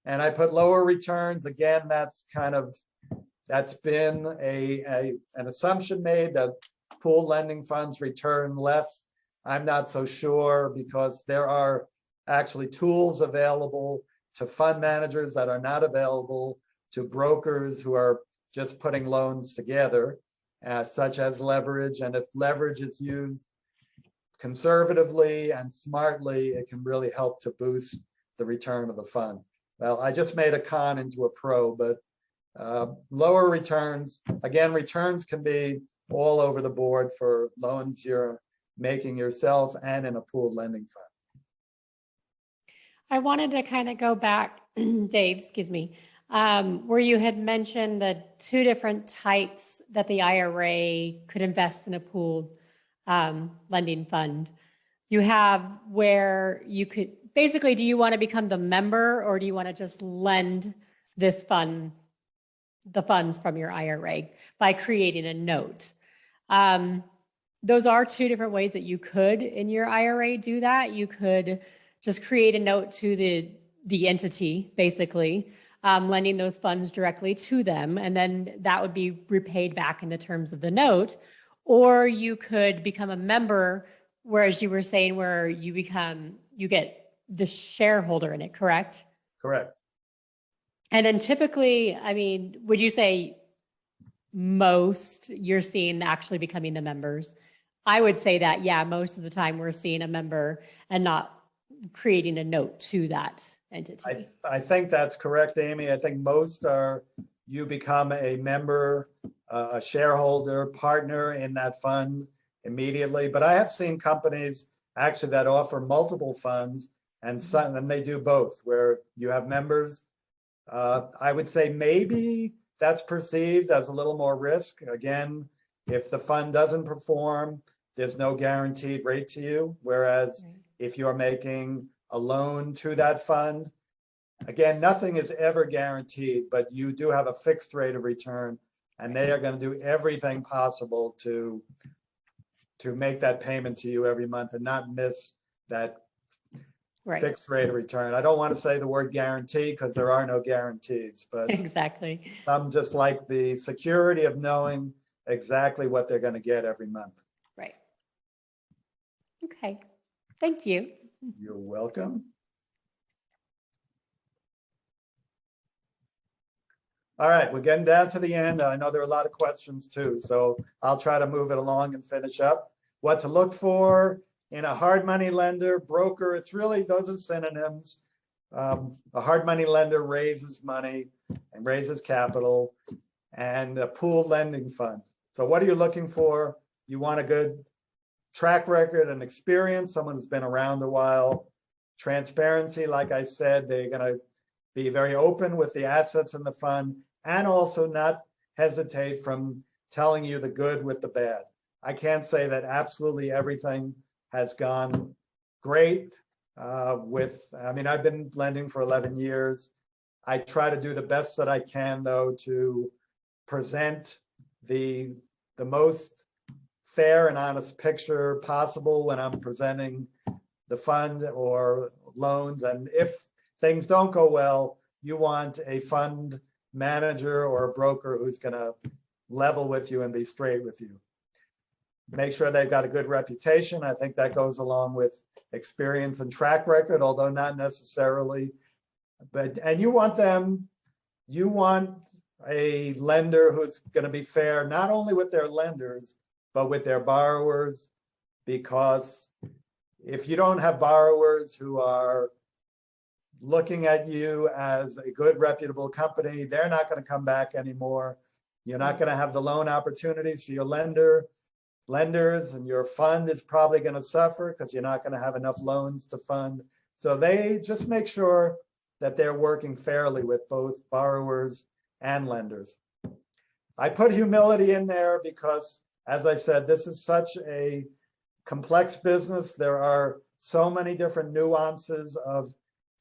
And I put lower returns. Again, that's been an assumption made that pooled lending funds return less. I'm not so sure, because there are actually tools available to fund managers that are not available to brokers who are just putting loans together, such as leverage. And if leverage is used conservatively and smartly, it can really help to boost the return of the fund. Well, I just made a con into a pro, but lower returns, again, returns can be all over the board for loans you're making yourself and in a pooled lending fund. I wanted to kind of go back, Dave, excuse me, where you had mentioned the 2 different types that the IRA could invest in a pooled lending fund. You have where you could, basically, do you want to become the member, or do you want to just lend this fund, the funds from your IRA by creating a note? those are two different ways that you could in your IRA do that. You could just create a note to the entity, basically, lending those funds directly to them, and then that would be repaid back in the terms of the note. Or you could become a member, whereas you were saying where you get the shareholder in it, correct? Correct. And then typically, I mean, would you say most you're seeing actually becoming the members? I would say that, yeah, most of the time we're seeing a member and not creating a note to that entity. I think that's correct, Amy. I think most are, you become a member, a shareholder, partner in that fund immediately. But I have seen companies actually that offer multiple funds, and some, and they do both, where you have members. I would say maybe that's perceived as a little more risk. Again, if the fund doesn't perform, there's no guaranteed rate to you. Whereas if you're making a loan to that fund, again, nothing is ever guaranteed, but you do have a fixed rate of return, and they are going to do everything possible to make that payment to you every month and not miss that fixed rate of return. I don't want to say the word guarantee because there are no guarantees, but exactly. some just like the security of knowing exactly what they're going to get every month. Right. Okay. Thank you. You're welcome. All right, we're getting down to the end. I know there are a lot of questions too, so I'll try to move it along and finish up. What to look for in a hard money lender, broker, it's really, those are synonyms. A hard money lender raises money and raises capital, and a pooled lending fund. So what are you looking for? You want a good track record and experience, someone who's been around a while. Transparency, like I said, they're going to be very open with the assets in the fund, and also not hesitate from telling you the good with the bad. I can't say that absolutely everything has gone great I mean, I've been lending for 11 years. I try to do the best that I can, though, to present the most fair and honest picture possible when I'm presenting the fund or loans. And if things don't go well, you want a fund manager or a broker who's going to level with you and be straight with you. Make sure they've got a good reputation. I think that goes along with experience and track record, although not necessarily. And you want a lender who's going to be fair, not only with their lenders, but with their borrowers, because if you don't have borrowers who are looking at you as a good, reputable company, they're not going to come back anymore. You're not going to have the loan opportunities for your lenders, and your fund is probably going to suffer because you're not going to have enough loans to fund. So they just make sure that they're working fairly with both borrowers and lenders. I put humility in there because, as I said, this is such a complex business. There are so many different nuances of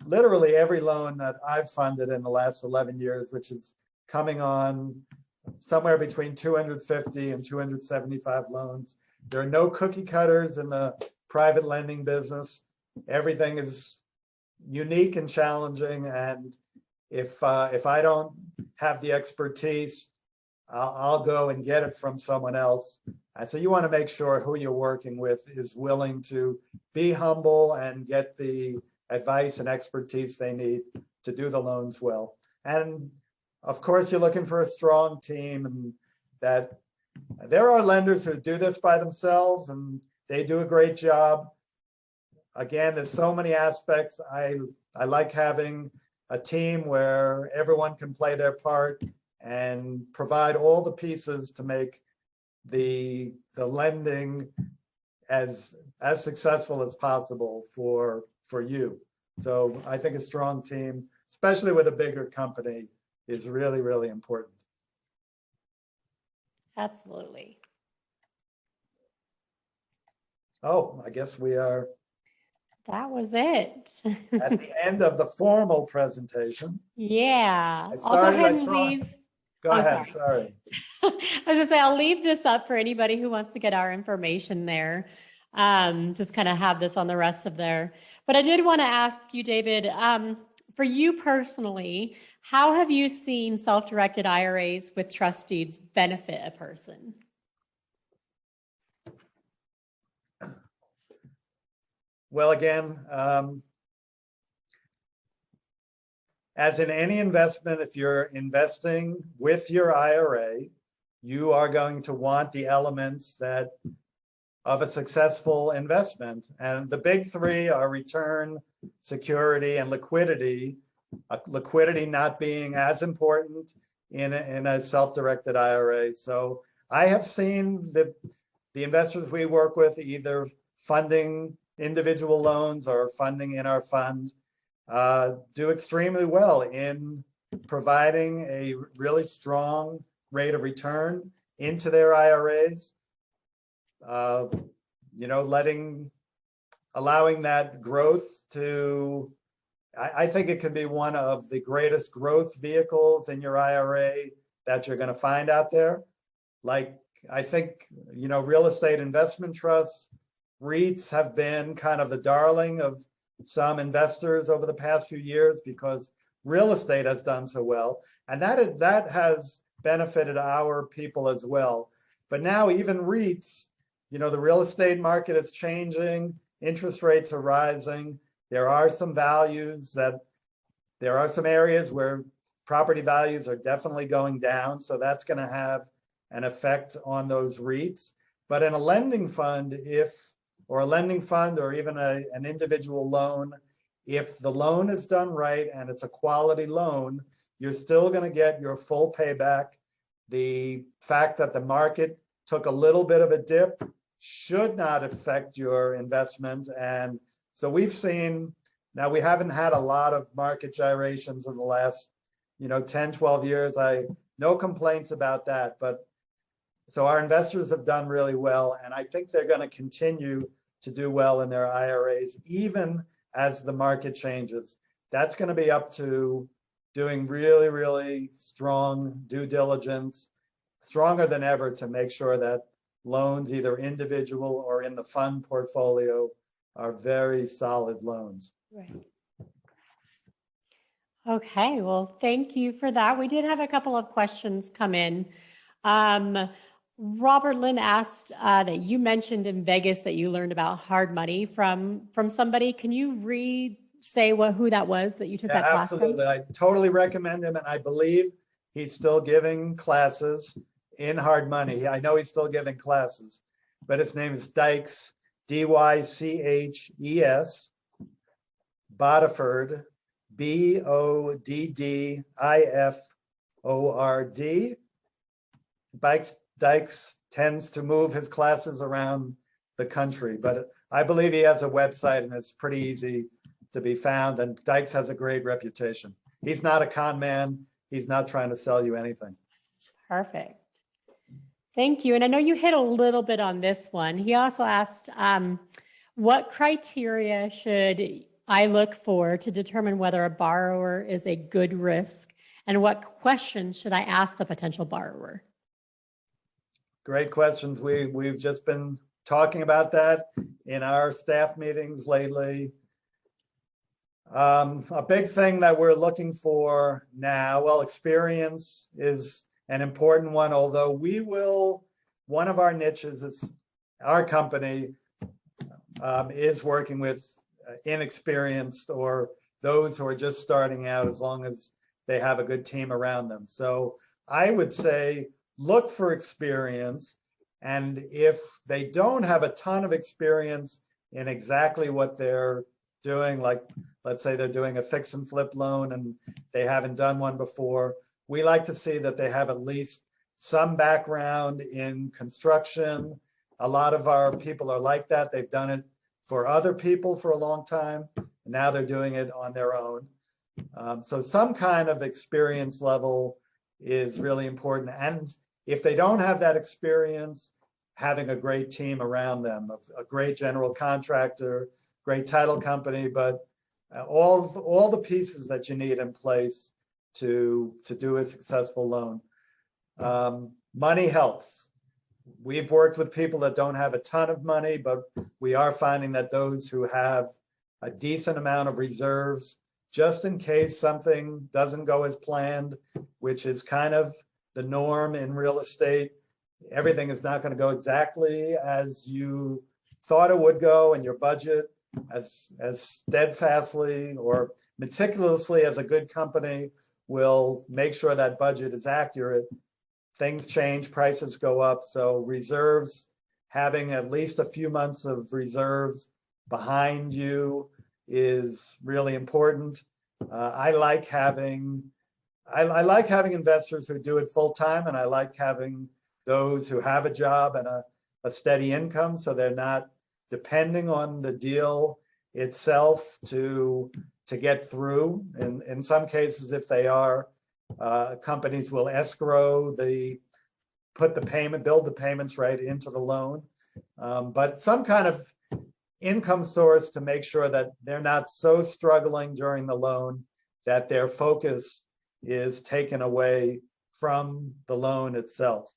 literally every loan that I've funded in the last 11 years, which is coming on somewhere between 250 and 275 loans. There are no cookie cutters in the private lending business. Everything is unique and challenging. And if I don't have the expertise, I'll go and get it from someone else. And so you want to make sure who you're working with is willing to be humble and get the advice and expertise they need to do the loans well. And of course, you're looking for a strong team, and that there are lenders who do this by themselves and they do a great job. Again, there's so many aspects. I like having a team where everyone can play their part and provide all the pieces to make the lending as successful as possible for you. So I think a strong team, especially with a bigger company, is really, really important. Absolutely. Oh, I guess we are That was it. at the end of the formal presentation. Yeah, I I'll go ahead and saw- leave. Go I'm ahead, sorry. I was gonna say, I'll leave this up for anybody who wants to get our information there. Just kind of have this on the rest of there. But I did want to ask you, David, for you personally, how have you seen self-directed IRAs with trust deeds benefit a person? Well, again, as in any investment, if you're investing with your IRA, you are going to want the elements that of a successful investment. And the big three are return, security, and liquidity. Liquidity not being as important in a self-directed IRA. So I have seen the investors we work with either funding individual loans or funding in our fund do extremely well in providing a really strong rate of return into their IRAs. You know, allowing that growth to, I think it can be one of the greatest growth vehicles in your IRA that you're going to find out there. Like, I think, you know, real estate investment trusts, REITs have been kind of the darling of some investors over the past few years because real estate has done so well. And that has benefited our people as well. But now even REITs, you know, the real estate market is changing, interest rates are rising. There are some areas where property values are definitely going down. So that's going to have an effect on those REITs. But in a lending fund, or even an individual loan, if the loan is done right and it's a quality loan, you're still going to get your full payback. The fact that the market took a little bit of a dip should not affect your investment. And so we've seen, now we haven't had a lot of market gyrations in the last, 10, 12 years. No complaints about that. But so our investors have done really well. And I think they're going to continue to do well in their IRAs, even as the market changes. That's going to be up to doing really, really strong due diligence, stronger than ever, to make sure that loans, either individual or in the fund portfolio, are very solid loans. Right. Okay, well, thank you for that. We did have a couple of questions come in. Robert Lynn asked that you mentioned in Vegas that you learned about hard money from somebody. Can you say who that was that you took that class from? Absolutely. I totally recommend him, and I believe he's still giving classes in hard money. I know he's still giving classes, but his name is Dykes, D-Y-C-H-E-S, Boddiford, B-O-D-D-I-F-O-R-D. Dykes tends to move his classes around the country, but I believe he has a website and it's pretty easy to be found. And Dykes has a great reputation. He's not a con man. He's not trying to sell you anything. Perfect. Thank you. And I know you hit a little bit on this one. He also asked, what criteria should I look for to determine whether a borrower is a good risk? And what questions should I ask the potential borrower? Great questions. We've just been talking about that in our staff meetings lately. A big thing that we're looking for now, well, experience is an important one, although one of our niches is our company is working with inexperienced or those who are just starting out, as long as they have a good team around them. So I would say, look for experience. And if they don't have a ton of experience in exactly what they're doing, like let's say they're doing a fix and flip loan and they haven't done one before, we like to see that they have at least some background in construction. A lot of our people are like that. They've done it for other people for a long time, and now they're doing it on their own. So some kind of experience level is really important. And if they don't have that experience, having a great team around them, a great general contractor, great title company, but all the pieces that you need in place to do a successful loan. Money helps. We've worked with people that don't have a ton of money, but we are finding that those who have a decent amount of reserves, just in case something doesn't go as planned, which is kind of the norm in real estate. Everything is not going to go exactly as you thought it would go, and your budget as steadfastly or meticulously as a good company will make sure that budget is accurate. Things change, prices go up, so reserves, having at least a few months of reserves behind you is really important. I like having investors who do it full time, and I like having those who have a job and a steady income, so they're not depending on the deal itself to get through. And in some cases, if they are, companies will escrow build the payments right into the loan. But some kind of income source to make sure that they're not so struggling during the loan that their focus is taken away from the loan itself.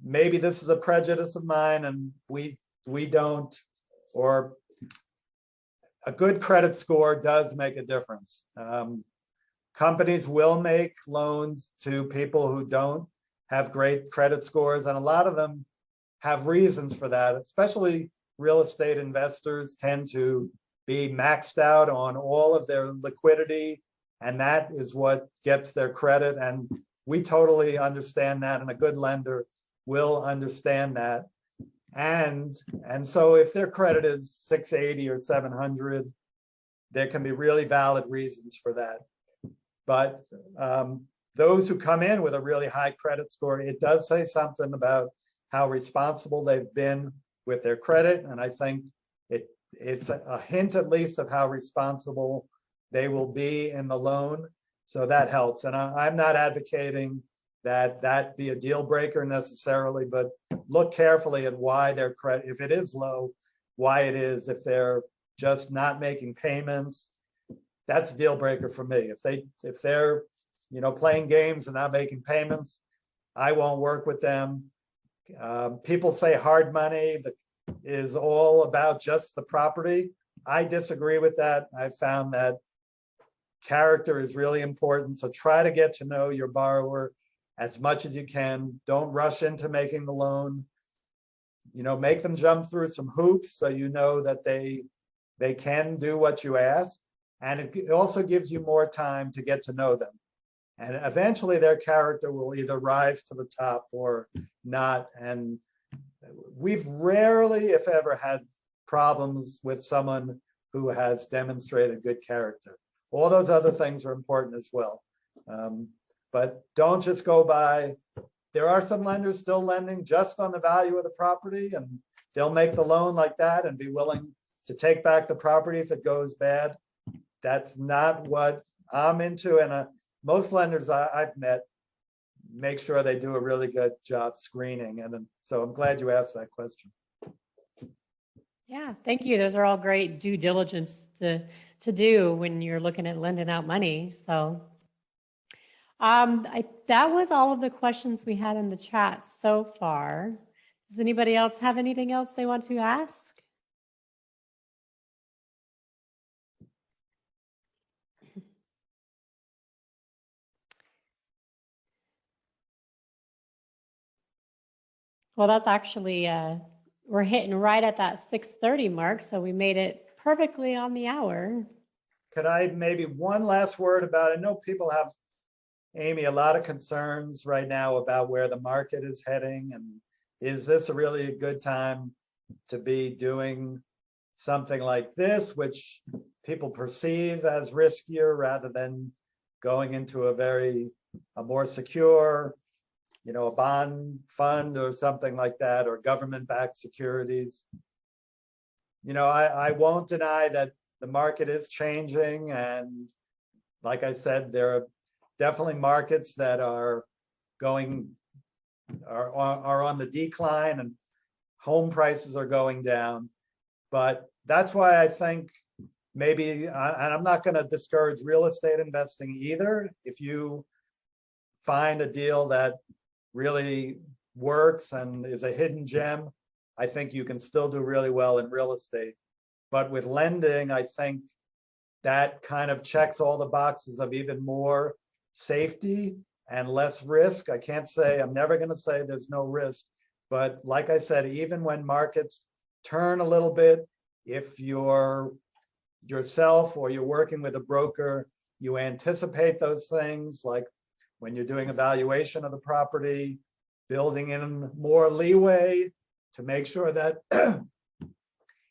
Maybe this is a prejudice of mine, and we don't, or a good credit score does make a difference. Companies will make loans to people who don't have great credit scores, and a lot of them have reasons for that. Especially real estate investors tend to be maxed out on all of their liquidity, and that is what gets their credit. And we totally understand that, and a good lender will understand that. And so if their credit is 680 or 700, there can be really valid reasons for that. But those who come in with a really high credit score, it does say something about how responsible they've been with their credit. And I think it's a hint at least of how responsible they will be in the loan. So that helps. And I'm not advocating that be a deal breaker necessarily, but look carefully at why their credit, if it is low, why it is. If they're just not making payments, that's a deal breaker for me. If they're playing games and not making payments, I won't work with them. People say hard money is all about just the property. I disagree with that. I found that character is really important. So try to get to know your borrower as much as you can. Don't rush into making the loan. Make them jump through some hoops so you know that they can do what you ask. And it also gives you more time to get to know them. And eventually their character will either rise to the top or not. And we've rarely, if ever, had problems with someone who has demonstrated good character. All those other things are important as well. But don't just go by. There are some lenders still lending just on the value of the property, and they'll make the loan like that and be willing to take back the property if it goes bad. That's not what I'm into. And most lenders I've met make sure they do a really good job screening. And so I'm glad you asked that question. Yeah, thank you. Those are all great due diligence to do when you're looking at lending out money. So that was all of the questions we had in the chat so far. Does anybody else have anything else they want to ask? Well, that's actually, we're hitting right at that 6:30 mark, so we made it perfectly on the hour. Could I maybe one last word about, I know people have, Amie, a lot of concerns right now about where the market is heading. And is this really a good time to be doing something like this, which people perceive as riskier rather than going into a more secure, a bond fund or something like that, or government-backed securities? I won't deny that the market is changing. And like I said, there are definitely markets that are on the decline, and home prices are going down. But that's why I think maybe, and I'm not going to discourage real estate investing either. If you find a deal that really works and is a hidden gem, I think you can still do really well in real estate. But with lending, I think that kind of checks all the boxes of even more safety and less risk. I can't say, I'm never going to say there's no risk, but like I said, even when markets turn a little bit, if you're yourself or you're working with a broker, you anticipate those things, like when you're doing evaluation of the property, building in more leeway to make sure that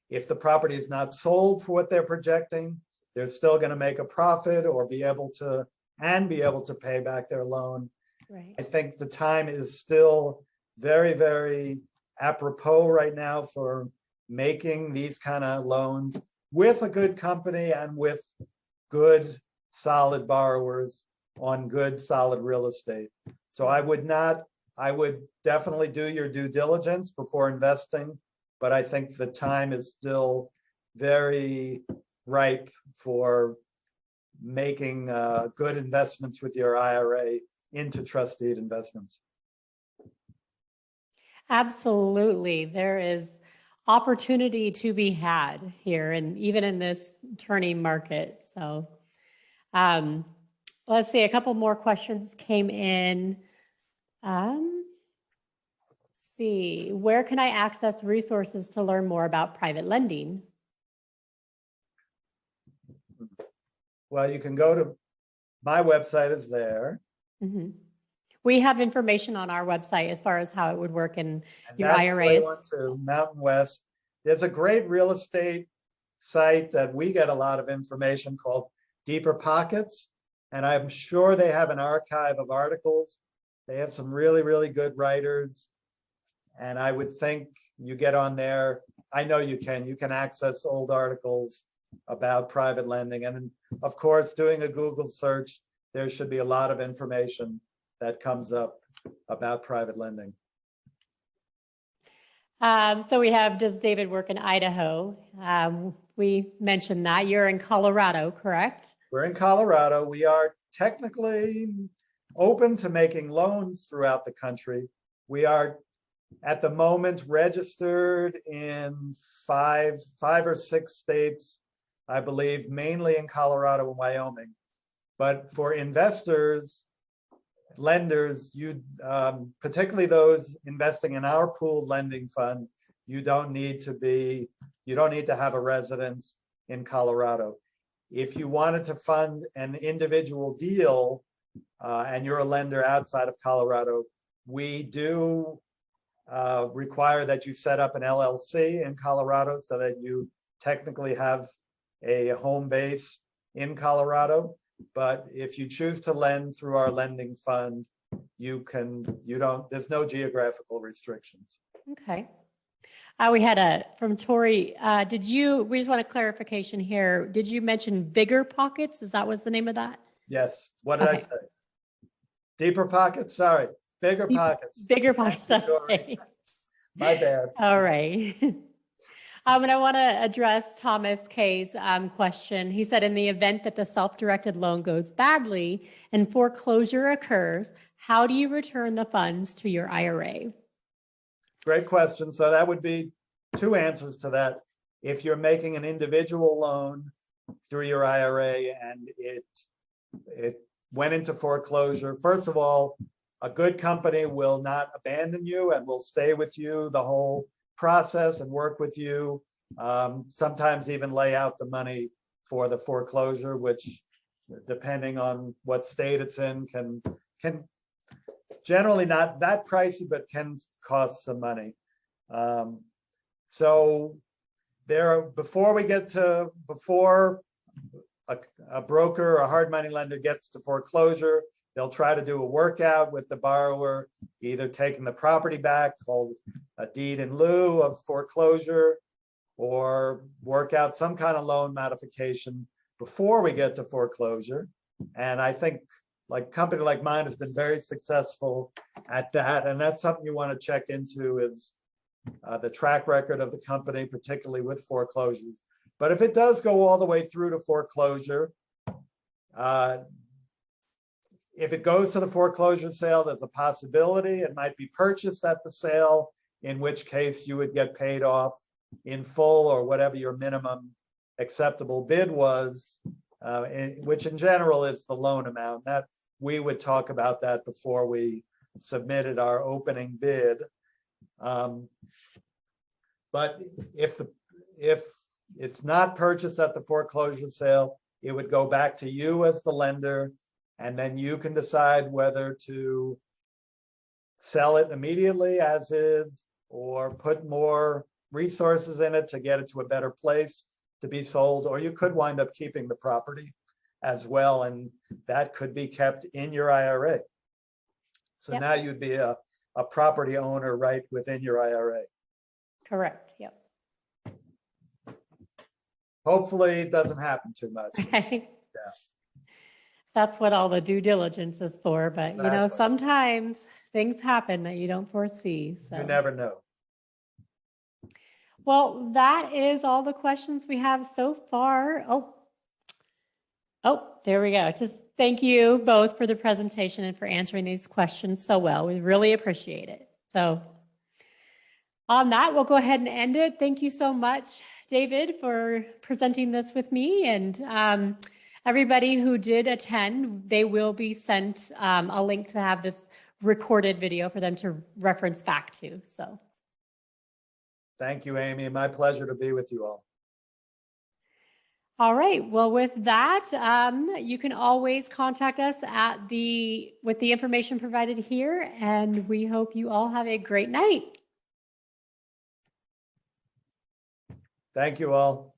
if the property is not sold for what they're projecting, they're still going to make a profit or be able to pay back their loan. Right. I think the time is still very, very apropos right now for making these kind of loans with a good company and with good, solid borrowers on good, solid real estate. So I would definitely do your due diligence before investing, but I think the time is still very ripe for making good investments with your IRA into trust deed investments. Absolutely. There is opportunity to be had here, and even in this turning market. So let's see, a couple more questions came in. Let's see, where can I access resources to learn more about private lending? Well, you can go to my website is there. Mm-hmm. We have information on our website as far as how it would work in your that's IRAs. To Mountain West. There's a great real estate site that we get a lot of information called Deeper Pockets. And I'm sure they have an archive of articles. They have some really, really good writers. And I would think you get on there. I know you can access old articles about private lending. And of course, doing a Google search, there should be a lot of information that comes up about private lending. So we have, does David work in Idaho? We mentioned that. You're in Colorado, correct? We're in Colorado. We are technically open to making loans throughout the country. We are at the moment registered in five or six states, I believe, mainly in Colorado and Wyoming. But for investors, lenders, you particularly those investing in our pooled lending fund, you don't need to have a residence in Colorado. If you wanted to fund an individual deal and you're a lender outside of Colorado, we do require that you set up an LLC in Colorado so that you technically have a home base in Colorado. But if you choose to lend through our lending fund, there's no geographical restrictions. Okay. We had from Tori, we just want a clarification here. Did you mention Bigger Pockets? Is that what's the name of that? Yes. What did I say? Deeper Pockets? Sorry. Bigger Pockets. Bigger Pockets. Okay. My bad. All right. And I want to address Thomas K's question. He said, in the event that the self-directed loan goes badly and foreclosure occurs, how do you return the funds to your IRA? Great question. So that would be two answers to that. If you're making an individual loan through your IRA and it went into foreclosure, first of all, a good company will not abandon you and will stay with you the whole process and work with you, sometimes even lay out the money for the foreclosure, which depending on what state it's in can generally not that pricey, but can cost some money. So before a broker or a hard money lender gets to foreclosure, they'll try to do a workout with the borrower, either taking the property back, called a deed in lieu of foreclosure, or work out some kind of loan modification before we get to foreclosure. And I think a company like mine has been very successful at that. And that's something you want to check into is the track record of the company, particularly with foreclosures. But if it does go all the way through to foreclosure, If it goes to the foreclosure sale, there's a possibility it might be purchased at the sale, in which case you would get paid off in full or whatever your minimum acceptable bid was, which in general is the loan amount. That we would talk about that before we submitted our opening bid. But if it's not purchased at the foreclosure sale, it would go back to you as the lender, and then you can decide whether to sell it immediately as is, or put more resources in it to get it to a better place to be sold, or you could wind up keeping the property as well, and that could be kept in your IRA. So Yep. now you'd be a property owner right within your IRA. Correct. Yep. Hopefully it doesn't happen too much. Right. That's what all the due diligence is for. But, you know, Exactly. sometimes things happen that you don't foresee. So. You never know. Well, that is all the questions we have so far. Oh, there we go. Just thank you both for the presentation and for answering these questions so well. We really appreciate it. So on that, we'll go ahead and end it. Thank you so much, David, for presenting this with me. And everybody who did attend, they will be sent a link to have this recorded video for them to reference back to. So. Thank you, Amy. My pleasure to be with you all. All right. Well, with that, you can always contact us with the information provided here, and we hope you all have a great night. Thank you all.